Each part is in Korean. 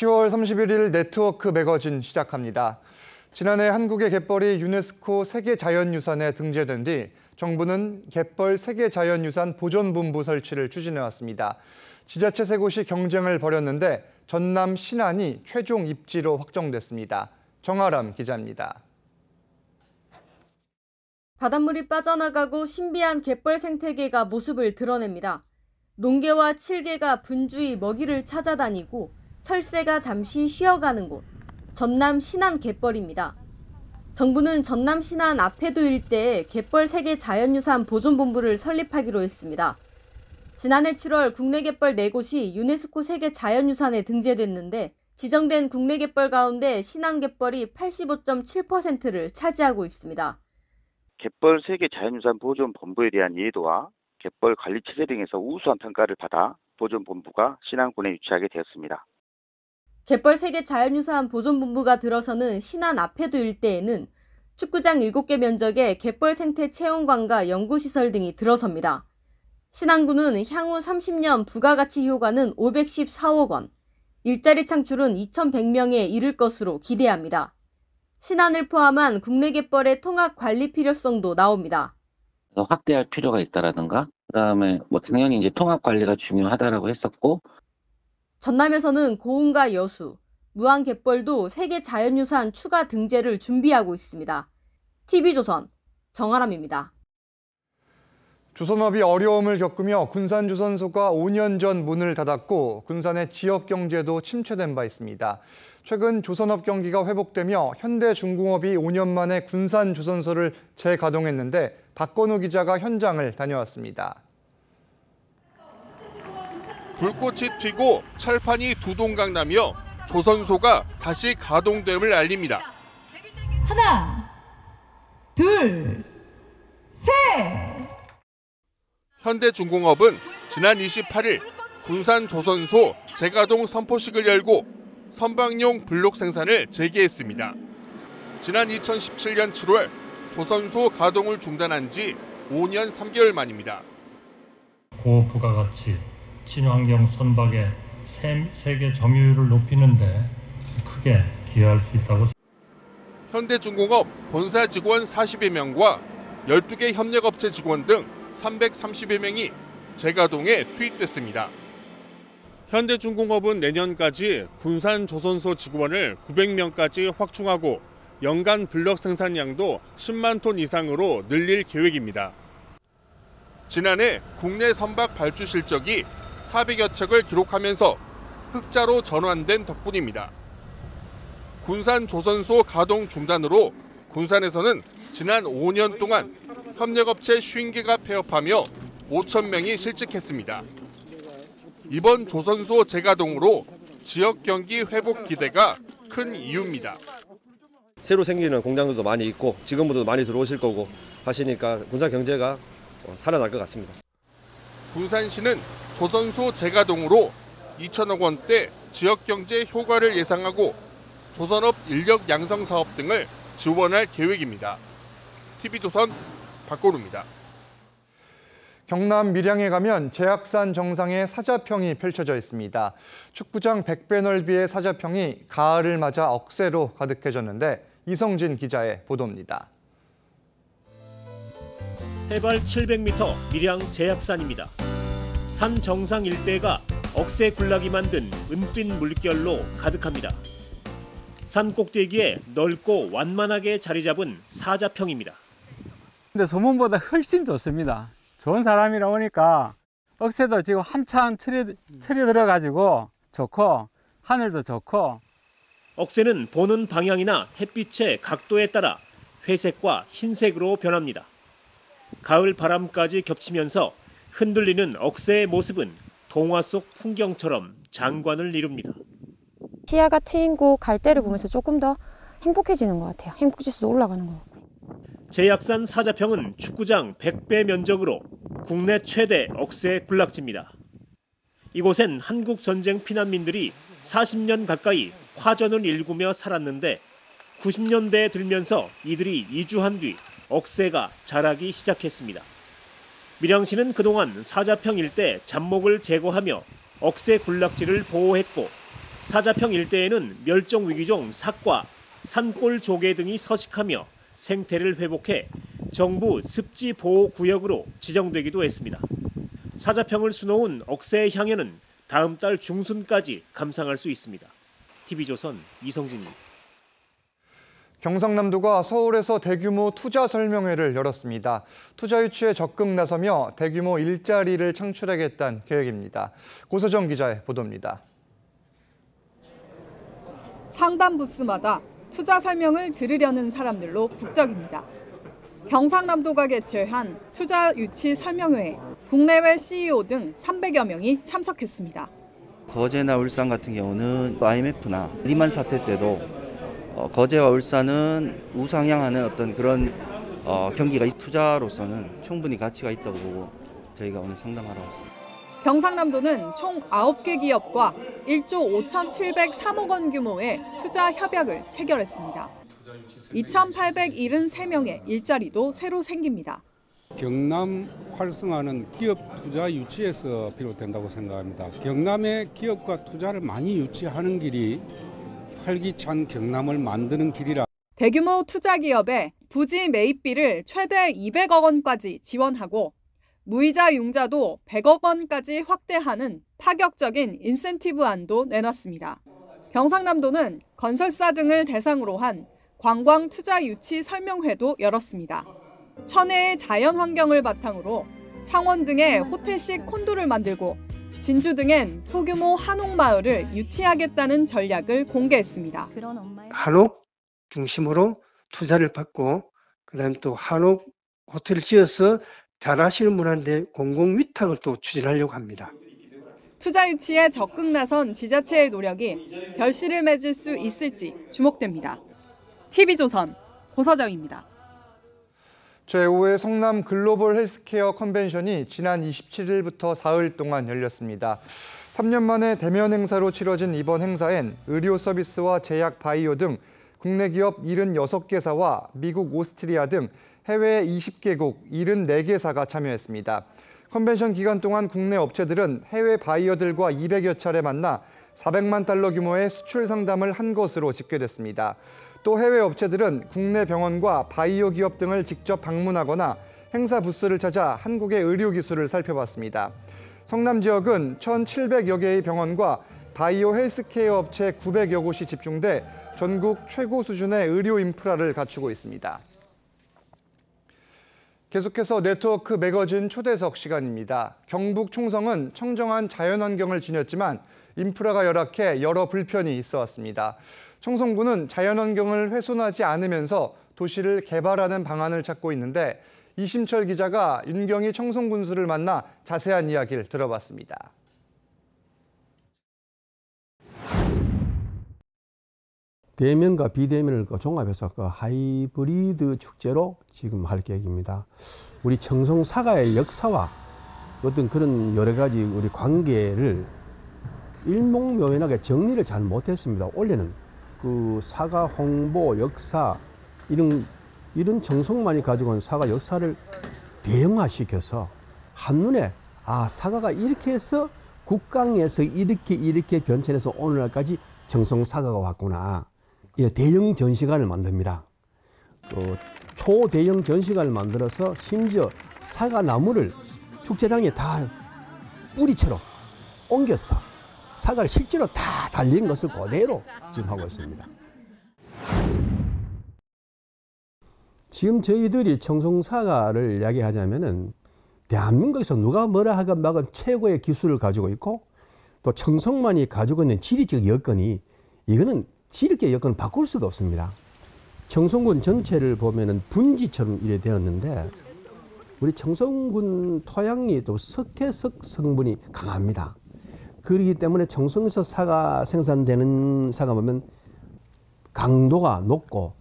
10월 31일 네트워크 매거진 시작합니다. 지난해 한국의 갯벌이 유네스코 세계자연유산에 등재된 뒤 정부는 갯벌 세계자연유산 보존본부 설치를 추진해왔습니다. 지자체 3곳이 경쟁을 벌였는데 전남 신안이 최종 입지로 확정됐습니다. 정아람 기자입니다. 바닷물이 빠져나가고 신비한 갯벌 생태계가 모습을 드러냅니다. 농개와 칠개가 분주히 먹이를 찾아다니고 철새가 잠시 쉬어가는 곳, 전남 신안 갯벌입니다. 정부는 전남 신안 앞해도 일대에 갯벌 세계 자연유산 보존본부를 설립하기로 했습니다. 지난해 7월 국내 갯벌 4곳이 유네스코 세계 자연유산에 등재됐는데 지정된 국내 갯벌 가운데 신안 갯벌이 85.7%를 차지하고 있습니다. 갯벌 세계 자연유산 보존본부에 대한 이해도와 갯벌 관리 체제 등에서 우수한 평가를 받아 보존본부가 신안군에 유치하게 되었습니다. 갯벌 세계 자연유산 보존본부가 들어서는 신안 앞해도 일대에는 축구장 7개 면적의 갯벌 생태 체험관과 연구시설 등이 들어섭니다. 신안군은 향후 30년 부가가치 효과는 514억 원, 일자리 창출은 2,100명에 이를 것으로 기대합니다. 신안을 포함한 국내 갯벌의 통합 관리 필요성도 나옵니다. 확대할 필요가 있다라든가, 그다음에 당연히 이제 통합 관리가 중요하다라고 했었고, 전남에서는 고흥과 여수, 무안 갯벌도 세계 자연유산 추가 등재를 준비하고 있습니다. TV조선 정아람입니다. 조선업이 어려움을 겪으며 군산조선소가 5년 전 문을 닫았고 군산의 지역 경제도 침체된 바 있습니다. 최근 조선업 경기가 회복되며 현대중공업이 5년 만에 군산조선소를 재가동했는데 박건우 기자가 현장을 다녀왔습니다. 불꽃이 튀고 철판이 두동강 나며 조선소가 다시 가동됨을 알립니다. 하나, 둘, 셋! 현대중공업은 지난 28일 군산조선소 재가동 선포식을 열고 선박용 블록 생산을 재개했습니다. 지난 2017년 7월 조선소 가동을 중단한 지 5년 3개월 만입니다. 고부가가치 친환경 선박의 세계 점유율을 높이는 데 크게 기여할 수 있다고. 현대중공업 본사 직원 40여 명과 12개 협력업체 직원 등 330여 명이 재가동에 투입됐습니다. 현대중공업은 내년까지 군산조선소 직원을 900명까지 확충하고 연간 블럭 생산량도 10만 톤 이상으로 늘릴 계획입니다. 지난해 국내 선박 발주 실적이 400여 척을 기록하면서 흑자로 전환된 덕분입니다. 군산조선소 가동 중단으로 군산에서는 지난 5년 동안 협력업체 50개가 폐업하며 5,000명이 실직했습니다. 이번 조선소 재가동으로 지역 경기 회복 기대가 큰 이유입니다. 새로 생기는 공장들도 많이 있고 직원분들도 많이 들어오실 거고 하시니까 군산 경제가 살아날 것 같습니다. 군산시는 조선소 재가동으로 2천억 원대 지역 경제 효과를 예상하고 조선업 인력 양성 사업 등을 지원할 계획입니다. TV조선 박건우입니다. 경남 밀양에 가면 제약산 정상에 사자평이 펼쳐져 있습니다. 축구장 100배 넓이의 사자평이 가을을 맞아 억새로 가득해졌는데 이성진 기자의 보도입니다. 해발 700m 밀양 제약산입니다. 산 정상 일대가 억새 군락이 만든 은빛 물결로 가득합니다. 산 꼭대기에 넓고 완만하게 자리 잡은 사자평입니다. 근데 소문보다 훨씬 좋습니다. 좋은 사람이라 오니까 억새도 지금 한참 철이 들어가지고 좋고 하늘도 좋고. 억새는 보는 방향이나 햇빛의 각도에 따라 회색과 흰색으로 변합니다. 가을 바람까지 겹치면서 흔들리는 억새의 모습은 동화 속 풍경처럼 장관을 이룹니다. 시야가 트인 곳 갈대를 보면서 조금 더 행복해지는 것 같아요. 행복지수도 올라가는 것 같고요. 제약산 사자평은 축구장 100배 면적으로 국내 최대 억새 군락지입니다. 이곳엔 한국 전쟁 피난민들이 40년 가까이 화전을 일구며 살았는데 90년대에 들면서 이들이 이주한 뒤 억새가 자라기 시작했습니다. 밀양시는 그동안 사자평 일대 잡목을 제거하며 억새 군락지를 보호했고 사자평 일대에는 멸종위기종 삭과, 산골 조개 등이 서식하며 생태를 회복해 정부 습지보호구역으로 지정되기도 했습니다. 사자평을 수놓은 억새의 향연은 다음 달 중순까지 감상할 수 있습니다. TV조선 이성진입니다. 경상남도가 서울에서 대규모 투자 설명회를 열었습니다. 투자 유치에 적극 나서며 대규모 일자리를 창출하겠다는 계획입니다. 고서정 기자의 보도입니다. 상담 부스마다 투자 설명을 들으려는 사람들로 북적입니다. 경상남도가 개최한 투자 유치 설명회에 국내외 CEO 등 300여 명이 참석했습니다. 거제나 울산 같은 경우는 IMF나 리만 사태 때도 거제와 울산은 우상향하는 어떤 그런 경기가 투자로서는 충분히 가치가 있다고 보고 저희가 오늘 상담하러 왔습니다. 경상남도는 총 9개 기업과 1조 5,703억 원 규모의 투자 협약을 체결했습니다. 2,873명의 일자리도 새로 생깁니다. 경남 활성화는 기업 투자 유치에서 비롯된다고 생각합니다. 경남의 기업과 투자를 많이 유치하는 길이 활기찬 경남을 만드는 길이라. 대규모 투자 기업에 부지 매입비를 최대 200억 원까지 지원하고 무이자 융자도 100억 원까지 확대하는 파격적인 인센티브안도 내놨습니다. 경상남도는 건설사 등을 대상으로 한 관광 투자 유치 설명회도 열었습니다. 천혜의 자연 환경을 바탕으로 창원 등의 호텔식 콘도를 만들고 진주 등엔 소규모 한옥마을을 유치하겠다는 전략을 공개했습니다. 한옥 중심으로 투자를 받고 그다음에 또 한옥 호텔을 지어서 잘하시는 분한테 공공위탁을 또 추진하려고 합니다. 투자 유치에 적극 나선 지자체의 노력이 결실을 맺을 수 있을지 주목됩니다. TV조선 고서정입니다. 제5회 성남 글로벌 헬스케어 컨벤션이 지난 27일부터 사흘 동안 열렸습니다. 3년 만에 대면 행사로 치러진 이번 행사엔 의료 서비스와 제약 바이오 등 국내 기업 76개사와 미국, 오스트리아 등 해외 20개국 74개사가 참여했습니다. 컨벤션 기간 동안 국내 업체들은 해외 바이어들과 200여 차례 만나 400만 달러 규모의 수출 상담을 한 것으로 집계됐습니다. 또 해외 업체들은 국내 병원과 바이오 기업 등을 직접 방문하거나 행사 부스를 찾아 한국의 의료 기술을 살펴봤습니다. 성남 지역은 1,700여 개의 병원과 바이오 헬스케어 업체 900여 곳이 집중돼 전국 최고 수준의 의료 인프라를 갖추고 있습니다. 계속해서 네트워크 매거진 초대석 시간입니다. 경북 총성은 청정한 자연환경을 지녔지만 인프라가 열악해 여러 불편이 있어 왔습니다. 청성군은 자연환경을 훼손하지 않으면서 도시를 개발하는 방안을 찾고 있는데 이심철 기자가 윤경희 청성군수를 만나 자세한 이야기를 들어봤습니다. 대면과 비대면을 종합해서 하이브리드 축제로 지금 할 계획입니다. 우리 청송 사과의 역사와 어떤 그런 여러 가지 우리 관계를 일목요연하게 정리를 잘 못했습니다. 원래는 그 사과 홍보 역사 이런 청송만이 가지고 온 사과 역사를 대형화시켜서 한눈에 사과가 이렇게 해서 국강에서 이렇게 변천해서 오늘날까지 청송 사과가 왔구나. 대형 전시관을 만듭니다. 또 초대형 전시관을 만들어서 심지어 사과 나무를 축제장에 다 뿌리채로 옮겨서 사과를 실제로 다 달린 것을 그대로 지금 하고 있습니다. 지금 저희들이 청송 사과를 이야기하자면은 대한민국에서 누가 뭐라 하건 막은 최고의 기술을 가지고 있고 또 청송만이 가지고 있는 지리적 여건이 이거는 지리적 여건을 바꿀 수가 없습니다. 청송군 전체를 보면은 분지처럼 이래 되었는데 우리 청송군 토양이 또 석회석 성분이 강합니다. 그렇기 때문에 청송에서 사과 생산되는 사과 보면 강도가 높고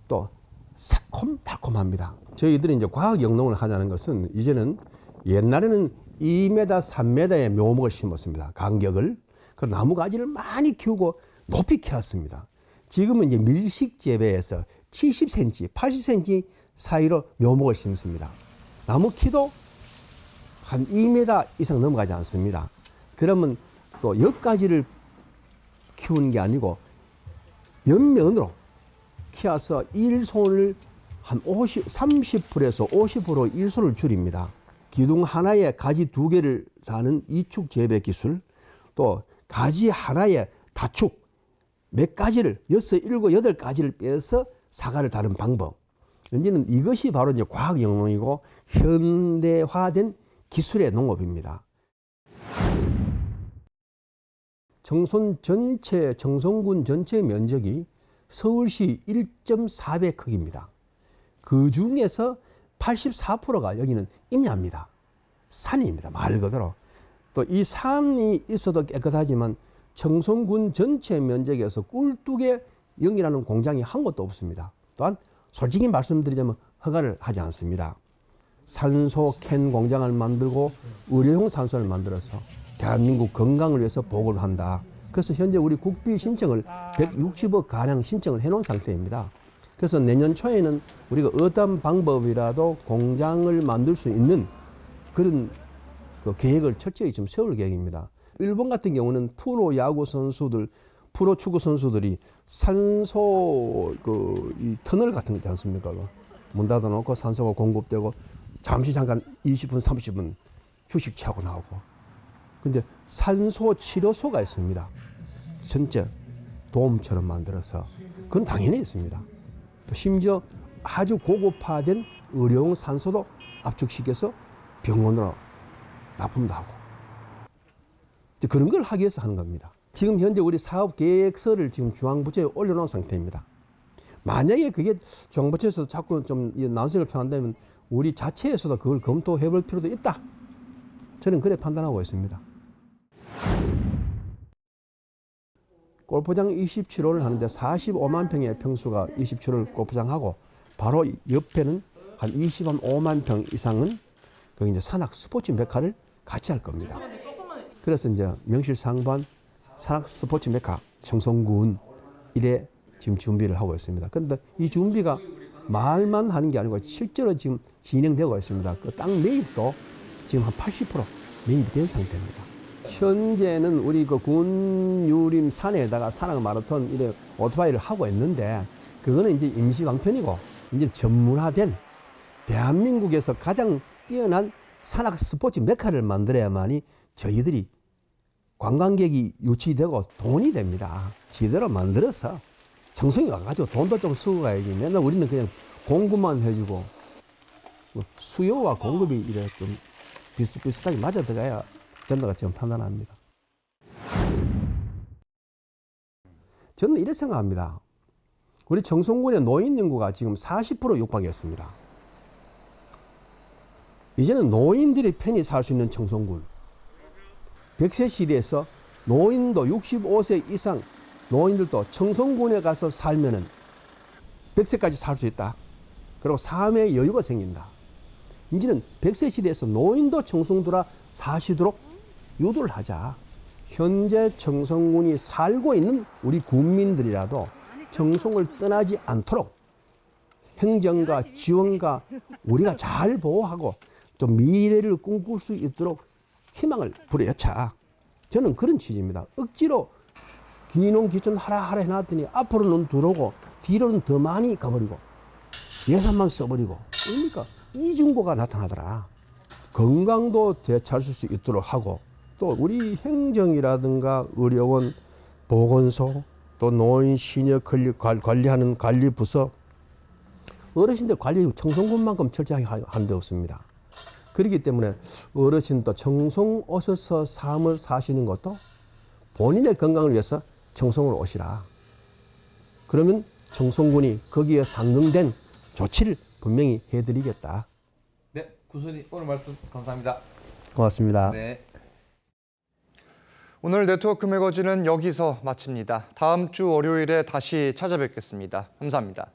또 새콤달콤합니다. 저희들이 이제 과학 영농을 하자는 것은 이제는 옛날에는 2m, 3m의 묘목을 심었습니다. 간격을. 그 나무 가지를 많이 키우고 높이 키웠습니다. 지금은 이제 밀식 재배에서 70cm, 80cm 사이로 묘목을 심습니다. 나무 키도 한 2m 이상 넘어가지 않습니다. 그러면 또 엿가지를 키우는 게 아니고 옆면으로 키워서 일손을 한 30%에서 50% 일손을 줄입니다. 기둥 하나에 가지 2개를 다는 이축 재배 기술, 또 가지 하나에 다축 몇 가지를 6, 7, 8가지를 빼서 사과를 다는 방법. 이제는 이것이 바로 이제 과학 영농이고 현대화된 기술의 농업입니다. 정선군 전체 면적이 서울시 1.4배 크기입니다. 그 중에서 84%가 여기는 임야입니다. 산입니다. 말 그대로. 또 이 산이 있어도 깨끗하지만 정선군 전체 면적에서 꿀뚝에 연기라는 공장이 한 곳도 없습니다. 또한 솔직히 말씀드리자면 허가를 하지 않습니다. 산소 캔 공장을 만들고 의료용 산소를 만들어서 대한민국 건강을 위해서 보고를 한다. 그래서 현재 우리 국비 신청을 160억 가량 신청을 해놓은 상태입니다. 그래서 내년 초에는 우리가 어떤 방법이라도 공장을 만들 수 있는 그런 그 계획을 철저히 지금 세울 계획입니다. 일본 같은 경우는 프로 야구 선수들, 프로 축구 선수들이 산소 이 터널 같은 거 있지 않습니까? 문 닫아놓고 산소가 공급되고 잠시 잠깐 20분, 30분 휴식 취하고 나오고. 근데 산소 치료소가 있습니다. 전체 돔처럼 만들어서 그건 당연히 있습니다. 또 심지어 아주 고급화된 의료용 산소도 압축시켜서 병원으로 납품도 하고 그런 걸 하기 위해서 하는 겁니다. 지금 현재 우리 사업 계획서를 지금 중앙부처에 올려놓은 상태입니다. 만약에 그게 중앙부처에서 자꾸 좀 난색을 표한다면 우리 자체에서도 그걸 검토해 볼 필요도 있다. 저는 그래 판단하고 있습니다. 골프장 27호를 하는데 45만 평의 평수가 27호를 골프장하고 바로 옆에는 한 25만 평 이상은 거기 이제 산악 스포츠 메카를 같이 할 겁니다. 그래서 이제 명실상부한 산악 스포츠 메카 정선군 이래 지금 준비를 하고 있습니다. 그런데 이 준비가 말만 하는 게 아니고 실제로 지금 진행되고 있습니다. 그 땅 매입도 지금 한 80% 매입이 된 상태입니다. 현재는 우리 그 군유림 산에다가 산악 마라톤 이래 오토바이를 하고 있는데 그거는 이제 임시 방편이고 이제 전문화된 대한민국에서 가장 뛰어난 산악 스포츠 메카를 만들어야만이 저희들이 관광객이 유치되고 돈이 됩니다. 제대로 만들어서 정성이 와가지고 돈도 좀 쓰고 가야지. 맨날 우리는 그냥 공급만 해주고 수요와 공급이 이래 좀 비슷비슷하게 맞아 들어가야 된다고 저는 판단합니다. 저는 이렇게 생각합니다. 우리 정선군의 노인 인구가 지금 40% 육박했습니다. 이제는 노인들이 편히 살 수 있는 정선군. 100세 시대에서 노인도 65세 이상 노인들도 정선군에 가서 살면은 100세까지 살 수 있다. 그리고 삶의 여유가 생긴다. 이제는 100세 시대에서 노인도 정선군에 사시도록 유도를 하자. 현재 정선군이 살고 있는 우리 국민들이라도 정선을 떠나지 않도록 행정과 지원과 우리가 잘 보호하고 또 미래를 꿈꿀 수 있도록 희망을 부여차. 저는 그런 취지입니다. 억지로 기농 기촌 하라 해놨더니 앞으로는 들어오고 뒤로는 더 많이 가버리고 예산만 써버리고 그러니까 이중고가 나타나더라. 건강도 되찾을 수 있도록 하고 또 우리 행정이라든가 의료원, 보건소, 또 노인 시니어 관리하는 관리부서 어르신들 관리 정선군만큼 철저하게 하는 데 없습니다. 그렇기 때문에 어르신도 정성 오셔서 삶을 사시는 것도 본인의 건강을 위해서 정성으로 오시라. 그러면 정선군이 거기에 상응된 조치를 분명히 해드리겠다. 네, 구순이 오늘 말씀 감사합니다. 고맙습니다. 네. 오늘 네트워크 매거진은 여기서 마칩니다. 다음 주 월요일에 다시 찾아뵙겠습니다. 감사합니다.